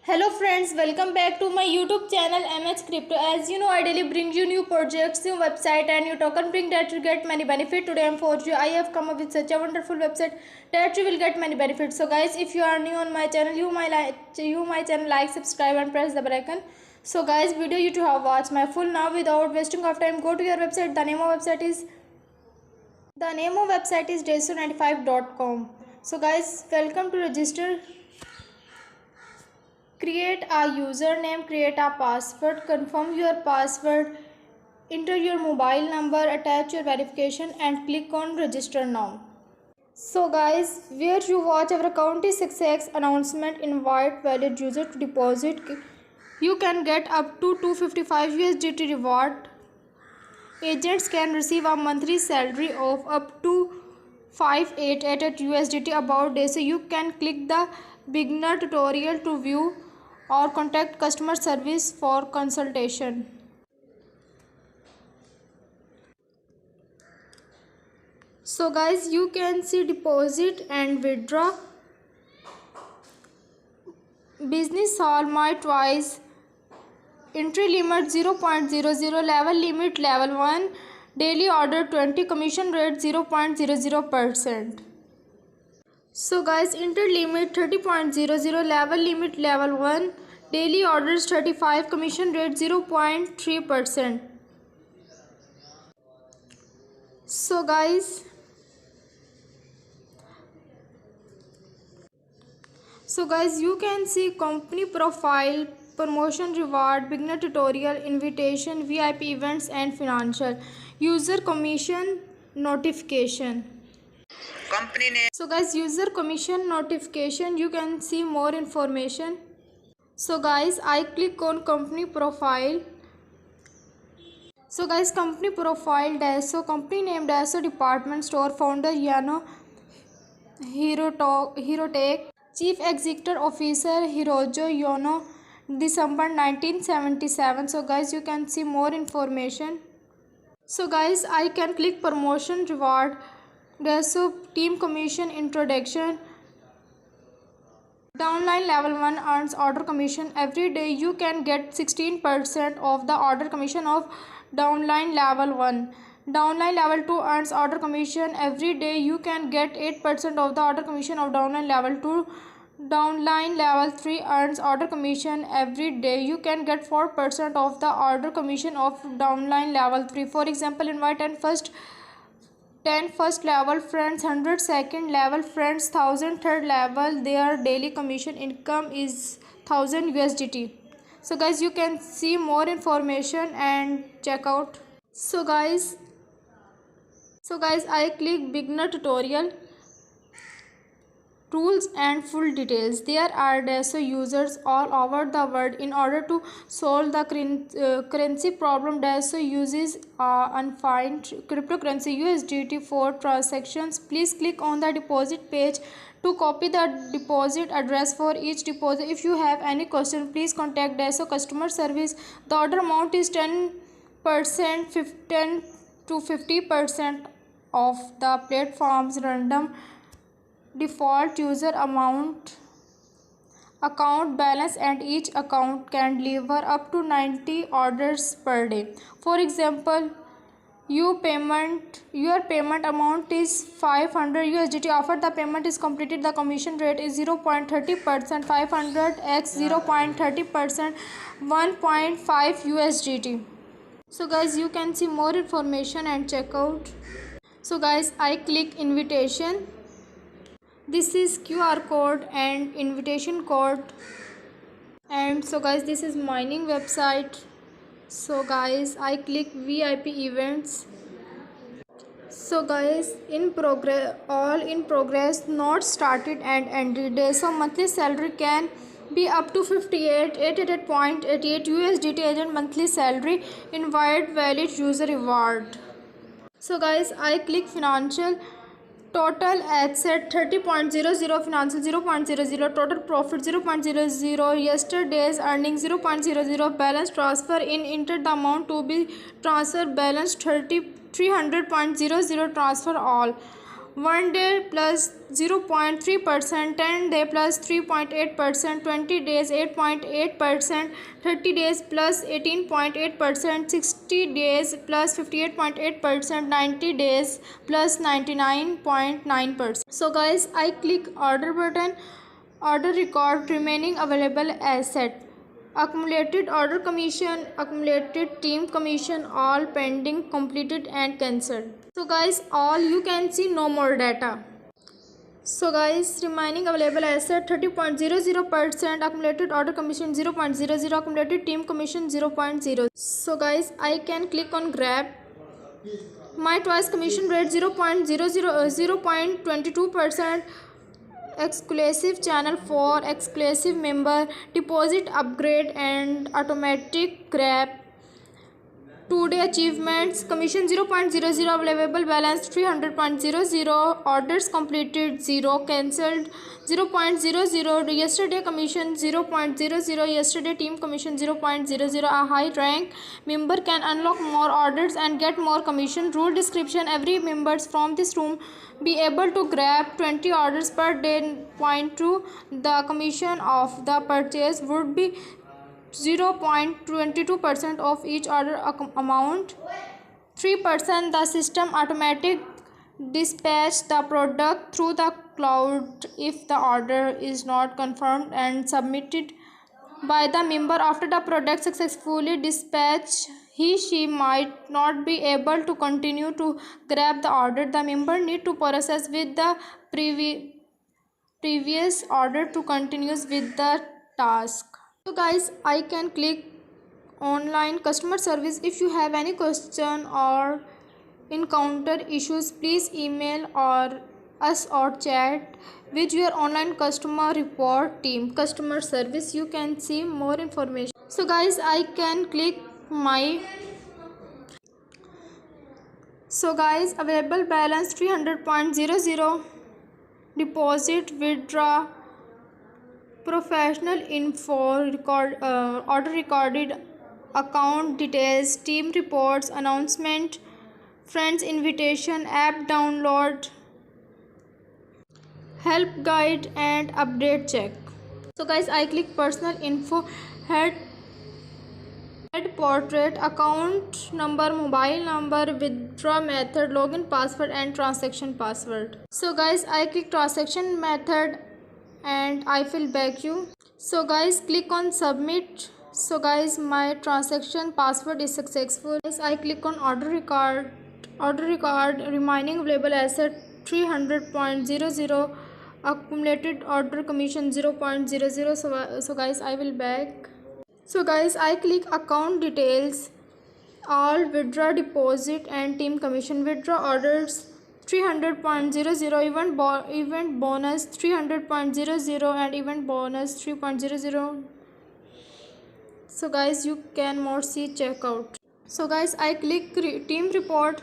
Hello friends, welcome back to my YouTube channel MH Crypto. As you know, I daily bring you new projects, new website and new token bring that you get many benefit. Today for you, I have come up with such a wonderful website that you will get many benefits. So guys, if you are new on my channel, like, subscribe and press the bell icon. So guys, video you to have watched my full. Now without wasting of time, go to your website. The name of website is deso95.com. So guys, welcome to register. Create a username, create a password, confirm your password, enter your mobile number, attach your verification and click on register now. So guys, where you watch our account is success announcement, invite valid user to deposit. You can get up to 255 USDT reward. Agents can receive a monthly salary of up to 588 USDT about this. So you can click the beginner tutorial to view or contact customer service for consultation. So guys, you can see deposit and withdraw. Business all my twice. Entry limit 0.00, level limit level 1, daily order 20, commission rate 0.00%. So guys, enter limit 30.00, level limit level 1, daily orders 35, commission rate 0.3%. So guys, you can see company profile, promotion reward, beginner tutorial, invitation, VIP events and financial, user commission notification. Company name. So guys, user commission notification, you can see more information. So guys, I click on company profile. So guys, company profile Deso, company name Deso department store, founder Yano Hirotech, chief executive officer Hirojo Yono, December 1977. So guys, you can see more information. So guys, I can click promotion reward Deso team commission introduction. Downline level 1 earns order commission every day. You can get 16% of the order commission of downline level 1. Downline level 2 earns order commission every day. You can get 8% of the order commission of downline level 2. Downline level 3 earns order commission every day. You can get 4% of the order commission of downline level 3. For example, invite and 10 first level friends, 100 second level friends, 1000 third level. Their daily commission income is 1000 USDT. So guys, you can see more information and check out. So guys, I click beginner tutorial, tools and full details. There are Deso users all over the world. In order to solve the currency problem, Deso uses undefined cryptocurrency USDT for transactions. Please click on the deposit page to copy the deposit address for each deposit. If you have any question, please contact Deso customer service. The order amount is 10%, 15 to 50% of the platform's random default user amount, account balance, and each account can deliver up to 90 orders per day. For example, your payment amount is 500 USDT. After the payment is completed, the commission rate is 0.30%. 500x 0.30%, 1.5 USDT. So guys, you can see more information and check out. So guys, I click invitation. This is QR code and invitation code. And so guys, this is mining website. So guys, I click VIP events. So guys, in progress, all in progress, not started and ended day. So monthly salary can be up to 88.88 USDT. Agent monthly salary, invite valid user reward. So guys, I click financial. Total asset 30.00, financial 0.00, total profit 0.00, yesterday's earnings 0.00, balance transfer in, enter the amount to be transferred, balance 300.00, transfer all. 1 day plus 0.3%, 10 day plus 3.8%, 20 days 8.8%, 30 days plus 18.8%, 60 days plus 58.8%, 90 days plus 99.9%. So guys, I click order button, order record, remaining available asset, accumulated order commission, accumulated team commission, all pending, completed and cancelled. So guys, all you can see, no more data. So guys, remaining available asset 30.00%, accumulated order commission 0.00, accumulated team commission 0.0. So guys, I can click on grab. My twice commission rate 0.22%, exclusive channel for exclusive member, deposit upgrade and automatic grab. 2-day achievements, commission 0.00, available balance 300.00, orders completed 0, cancelled 0.00, yesterday commission 0.00, yesterday team commission 0.00. A high rank member can unlock more orders and get more commission. Rule description: every members from this room be able to grab 20 orders per day. Point 2, the commission of the purchase would be 0.22% of each order amount. 3%, the system automatic dispatch the product through the cloud if the order is not confirmed and submitted by the member after the product successfully dispatched. She might not be able to continue to grab the order. The member need to process with the previous order to continue with the task. So guys, I can click online customer service. If you have any question or encounter issues, please email or us or chat with your online customer report team. Customer service, you can see more information. So guys, I can click my. So guys, available balance 300.00, deposit, withdraw, professional info, order recorded, account details, team reports, announcement, friends invitation, app download, help guide and update check. So guys, I click personal info, head portrait, account number, mobile number, withdraw method, login password and transaction password. So guys, I click transaction method and I will back you. So guys, click on submit. So guys, my transaction password is successful. Guys, I click on order record, remaining available asset 300.00, accumulated order commission 0.00. So guys, I will back. So guys, I click account details, all, withdraw, deposit and team commission, withdraw orders 300.00, event bonus 300.00 and event bonus 3.00. So guys, you can more see checkout. So guys, I click team report,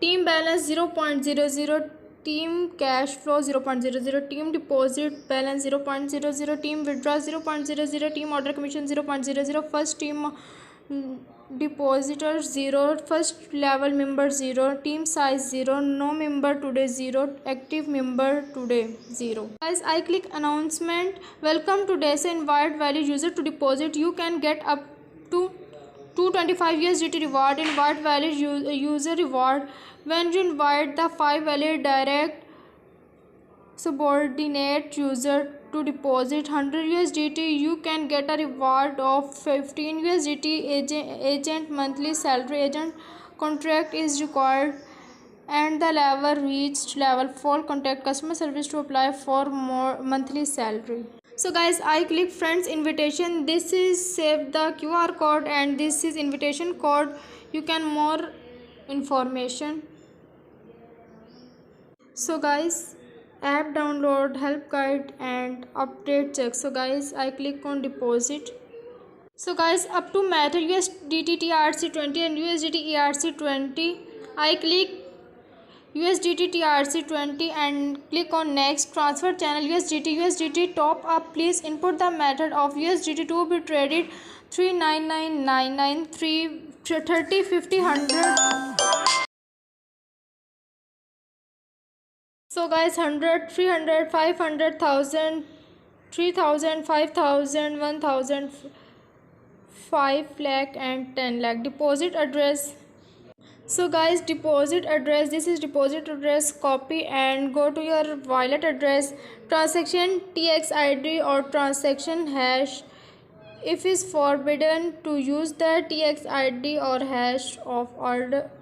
team balance 0.00, team cash flow 0.00, team deposit balance 0.00, team withdraw 0.00, team order commission 0.00, first team depositor 0, first level member 0, team size 0, no member today 0, active member today 0. Guys, I click announcement, welcome to DESA, invite valid user to deposit. You can get up to 225 USDT reward, invite valid user reward when you invite the 5 valid direct subordinate user to deposit 100 USDT. You can get a reward of 15 USDT. Agent monthly salary, agent contract is required and the level reached level 4. Contact customer service to apply for more monthly salary. So guys, I click friends invitation. This is save the QR code and this is invitation code. You can more information. So guys, app download, help guide and update check. So guys, I click on deposit. So guys, up to matter USDT TRC20 and USDT ERC20. I click USDT TRC20 and click on next. Transfer channel USDT top up. Please input the method of USDT to be traded 39999 30 50 100. So guys, 100, 300, 500, 1000, 3000, 5000, 1000, 5 lakh and 10 lakh. Deposit address. So guys, deposit address, this is deposit address. Copy and go to your wallet address. Transaction TX ID or transaction hash. If is forbidden to use the TX ID or hash of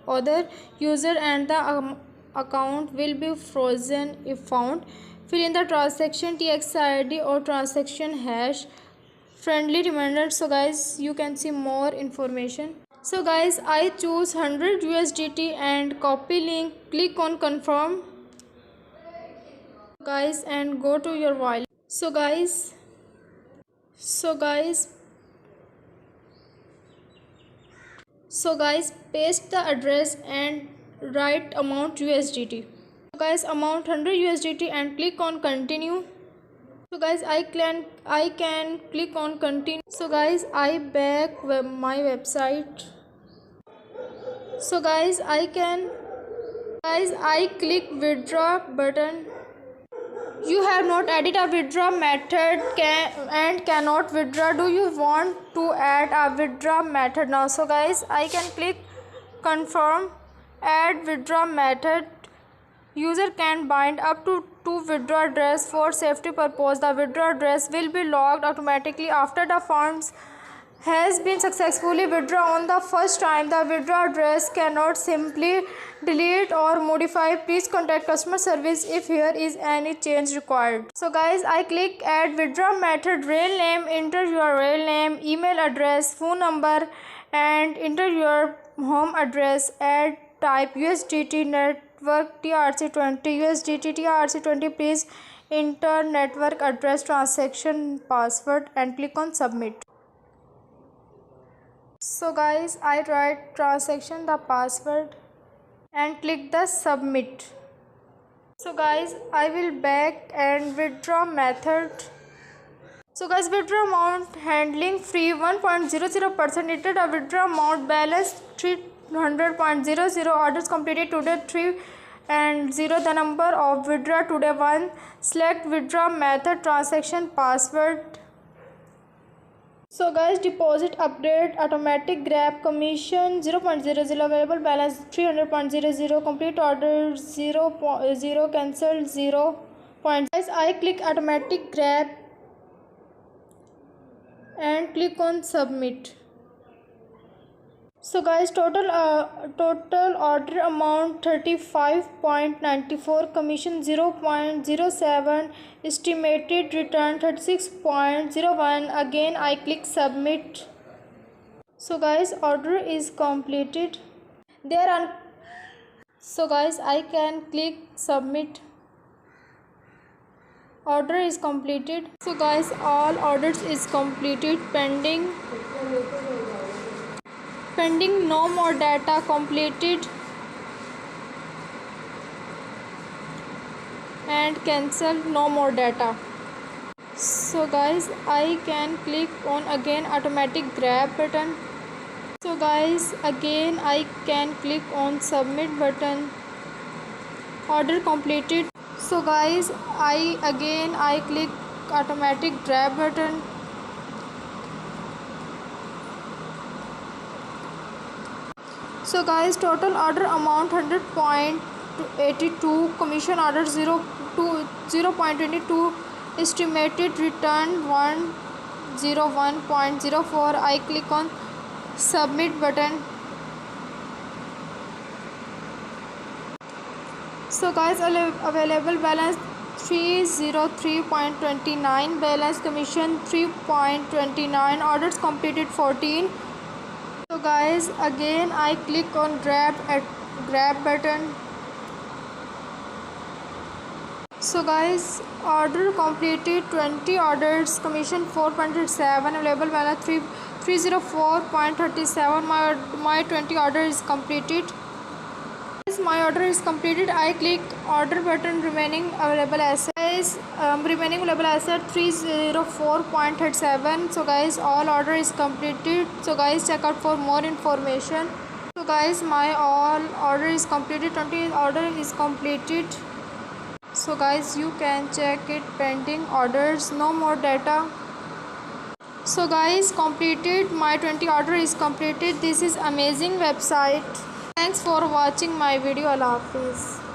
other user, and the account will be frozen if found. Fill in the transaction TX ID or transaction hash. Friendly reminder. So guys, you can see more information. So guys, I choose 100 USDT and copy link. Click on confirm guys and go to your wallet. So guys paste the address and write amount USDT. So guys, amount 100 USDT and click on continue. So guys, I can click on continue. So guys, I back my website. So guys, I click withdraw button. You have not added a withdraw method and cannot withdraw. Do you want to add a withdraw method now? So guys, I can click confirm, add withdraw method. User can bind up to 2 withdraw address for safety purpose. The withdraw address will be logged automatically after the funds has been successfully withdrawn on the first time. The withdraw address cannot simply delete or modify. Please contact customer service if here is any change required. So guys, I click add withdraw method. Real name, enter your real name, email address, phone number and enter your home address. Add type USDT network TRC20 USDT TRC20. Please enter network address, transaction password and click on submit. So guys, I write transaction the password and click the submit. So guys, I will back and withdraw method. So guys, withdraw amount handling free 1.00%. Enter the withdraw amount balance 300.00. Orders completed today 3 and 0. The number of withdraw today 1. Select withdraw method, transaction password. So guys, deposit update automatic grab commission 0.00. Available balance 300.00. Complete order 0.0. cancelled 0. Guys, I click automatic grab and click on submit. So guys, total order amount 35.94, commission 0.07, estimated return 36.01. again I click submit. So guys, order is completed. So guys, I can click submit. Order is completed. So guys, all orders is completed. Pending no more data, completed and cancelled no more data. So guys, I can click on again automatic grab button. So guys, again I can click on submit button. Order completed. So guys, I click automatic grab button. So guys, total order amount 100.82, commission order 0.22, estimated return 101.04. I click on submit button. So guys, available balance 303.29, balance commission 3.29, orders completed 14. So guys, again I click on grab button. So guys, order completed 20 orders, commission 4.37, available balance 304.37. My 20 order is completed. My order is completed. I click order button. Remaining available assets, remaining available asset 304.37. So guys, all order is completed. So guys, check out for more information. So guys, my all order is completed. 20 order is completed. So guys, you can check it pending orders, no more data. So guys, completed, my 20 order is completed. This is amazing website. Thanks for watching my video. Allah Hafiz.